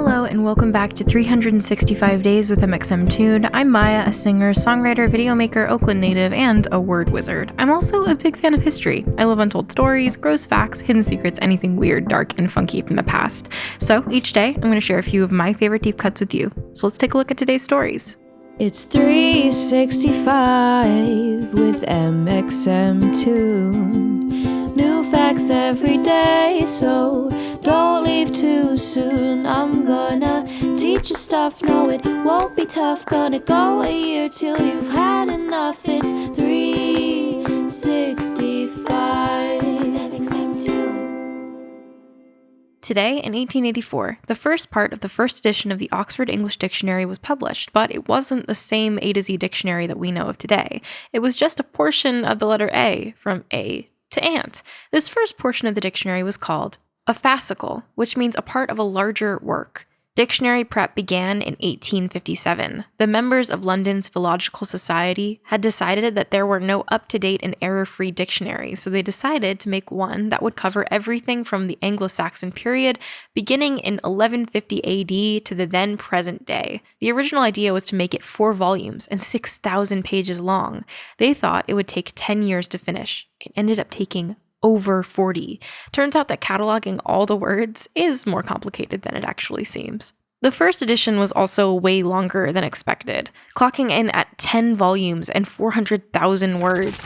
Hello and welcome back to 365 Days with mxmtoon. I'm Maia, a singer, songwriter, video maker, Oakland native, and a word wizard. I'm also a big fan of history. I love untold stories, gross facts, hidden secrets, anything weird, dark, and funky from the past. So each day, I'm going to share a few of my favorite deep cuts with you. So let's take a look at today's stories. It's 365 with mxmtoon. New facts every day, so don't leave too soon. I'm gonna teach you stuff, no it won't be tough. Gonna go a year till you've had enough. It's 365 mxmtoon. Today, in 1884, the first part of the first edition of the Oxford English Dictionary was published, but it wasn't the same A to Z dictionary that we know of today. It was just a portion of the letter A, from A to ant. This first portion of the dictionary was called a fascicle, which means a part of a larger work. Dictionary prep began in 1857. The members of London's Philological Society had decided that there were no up-to-date and error-free dictionaries, so they decided to make one that would cover everything from the Anglo-Saxon period, beginning in 1150 AD to the then present day. The original idea was to make it 4 volumes and 6,000 pages long. They thought it would take 10 years to finish. It ended up taking over 40. Turns out that cataloging all the words is more complicated than it actually seems. The first edition was also way longer than expected, clocking in at 10 volumes and 400,000 words.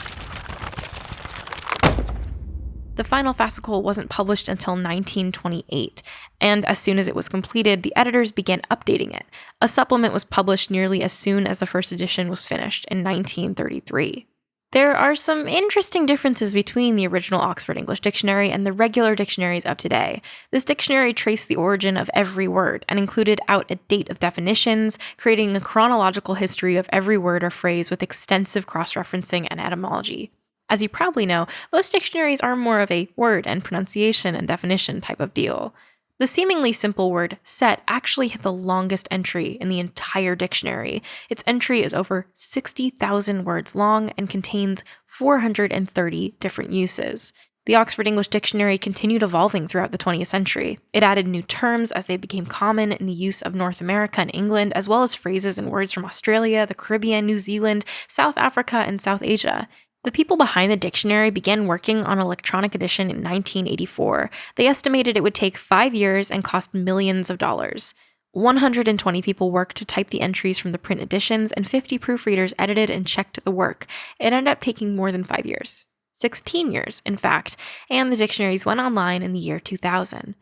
The final fascicle wasn't published until 1928, and as soon as it was completed, the editors began updating it. A supplement was published nearly as soon as the first edition was finished in 1933. There are some interesting differences between the original Oxford English Dictionary and the regular dictionaries of today. This dictionary traced the origin of every word and included out a date of definitions, creating a chronological history of every word or phrase with extensive cross-referencing and etymology. As you probably know, most dictionaries are more of a word and pronunciation and definition type of deal. The seemingly simple word set actually hit the longest entry in the entire dictionary. Its entry is over 60,000 words long and contains 430 different uses. The Oxford English Dictionary continued evolving throughout the 20th century. It added new terms as they became common in the use of North America and England, as well as phrases and words from Australia, the Caribbean, New Zealand, South Africa, and South Asia. The people behind the dictionary began working on an electronic edition in 1984. They estimated it would take 5 years and cost millions of dollars. 120 people worked to type the entries from the print editions, and 50 proofreaders edited and checked the work. It ended up taking more than 5 years. 16 years, in fact, and the dictionaries went online in the year 2000.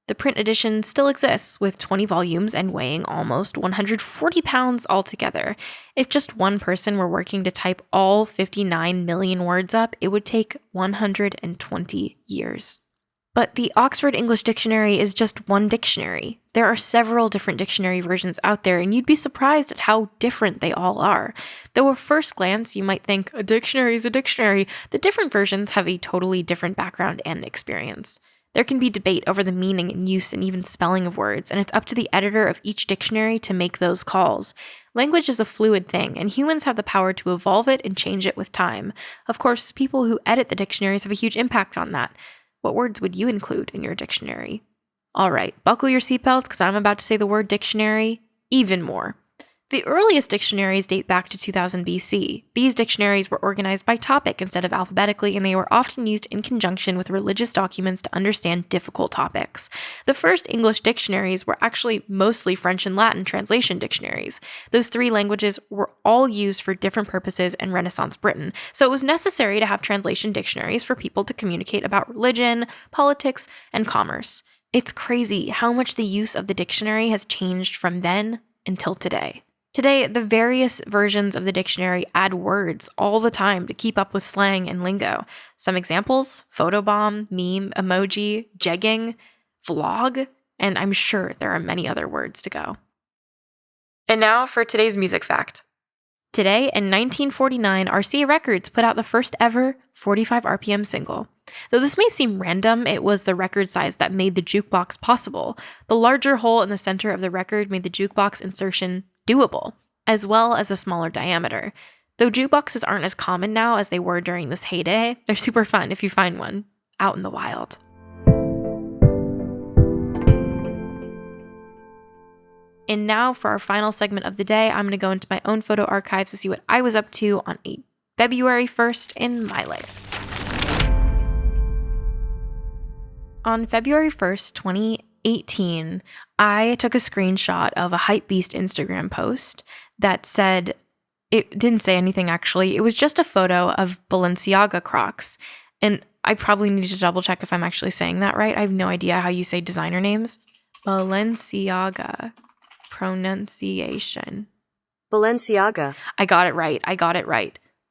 The print edition still exists with 20 volumes and weighing almost 140 pounds altogether. If just one person were working to type all 59 million words up, it would take 120 years. But the Oxford English Dictionary is just one dictionary. There are several different dictionary versions out there, and you'd be surprised at how different they all are. Though at first glance, you might think, a dictionary is a dictionary, the different versions have a totally different background and experience. There can be debate over the meaning and use and even spelling of words, and it's up to the editor of each dictionary to make those calls. Language is a fluid thing, and humans have the power to evolve it and change it with time. Of course, people who edit the dictionaries have a huge impact on that. What words would you include in your dictionary? All right, buckle your seatbelts because I'm about to say the word dictionary even more. The earliest dictionaries date back to 2000 BC. These dictionaries were organized by topic instead of alphabetically, and they were often used in conjunction with religious documents to understand difficult topics. The first English dictionaries were actually mostly French and Latin translation dictionaries. Those 3 languages were all used for different purposes in Renaissance Britain, so it was necessary to have translation dictionaries for people to communicate about religion, politics, and commerce. It's crazy how much the use of the dictionary has changed from then until today. Today, the various versions of the dictionary add words all the time to keep up with slang and lingo. Some examples: photobomb, meme, emoji, jegging, vlog, and I'm sure there are many other words to go. And now for today's music fact. Today, in 1949, RCA Records put out the first ever 45 RPM single. Though this may seem random, it was the record size that made the jukebox possible. The larger hole in the center of the record made the jukebox insertion doable, as well as a smaller diameter. Though jukeboxes aren't as common now as they were during this heyday, they're super fun if you find one out in the wild. And now for our final segment of the day, I'm going to go into my own photo archives to see what I was up to on a February 1st in my life. On February 1st, 2018, I took a screenshot of a Hypebeast Instagram post that said, it didn't say anything actually, it was just a photo of Balenciaga Crocs. And I probably need to double check if I'm actually saying that right. I have no idea how you say designer names. Balenciaga. Pronunciation. Balenciaga. I got it right.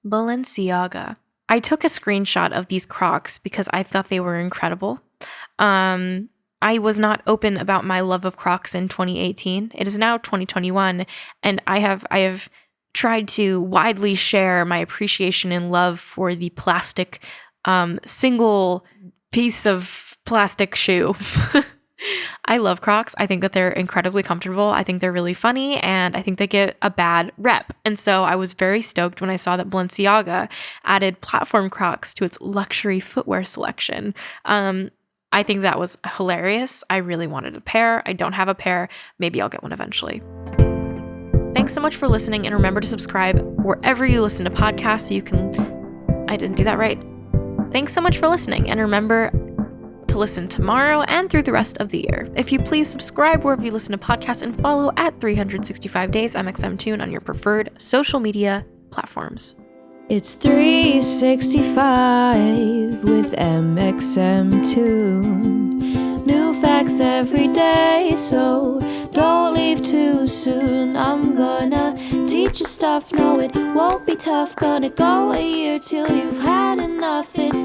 Balenciaga. I took a screenshot of these Crocs because I thought they were incredible. I was not open about my love of Crocs in 2018. It is now 2021, and I have tried to widely share my appreciation and love for the plastic, single piece of plastic shoe. I love Crocs. I think that they're incredibly comfortable. I think they're really funny, and I think they get a bad rep. And so I was very stoked when I saw that Balenciaga added platform Crocs to its luxury footwear selection. I think that was hilarious. I really wanted a pair. I don't have a pair. Maybe I'll get one eventually. Thanks so much for listening, and remember to subscribe wherever you listen to podcasts so you can... I didn't do that right. Thanks so much for listening, and remember to listen tomorrow and through the rest of the year. If you please subscribe wherever you listen to podcasts and follow at 365 Days mxmtoon on your preferred social media platforms. It's 365 with mxmtoon. New facts every day, so don't leave too soon. I'm gonna teach you stuff, no it won't be tough. Gonna go a year till you've had enough. It's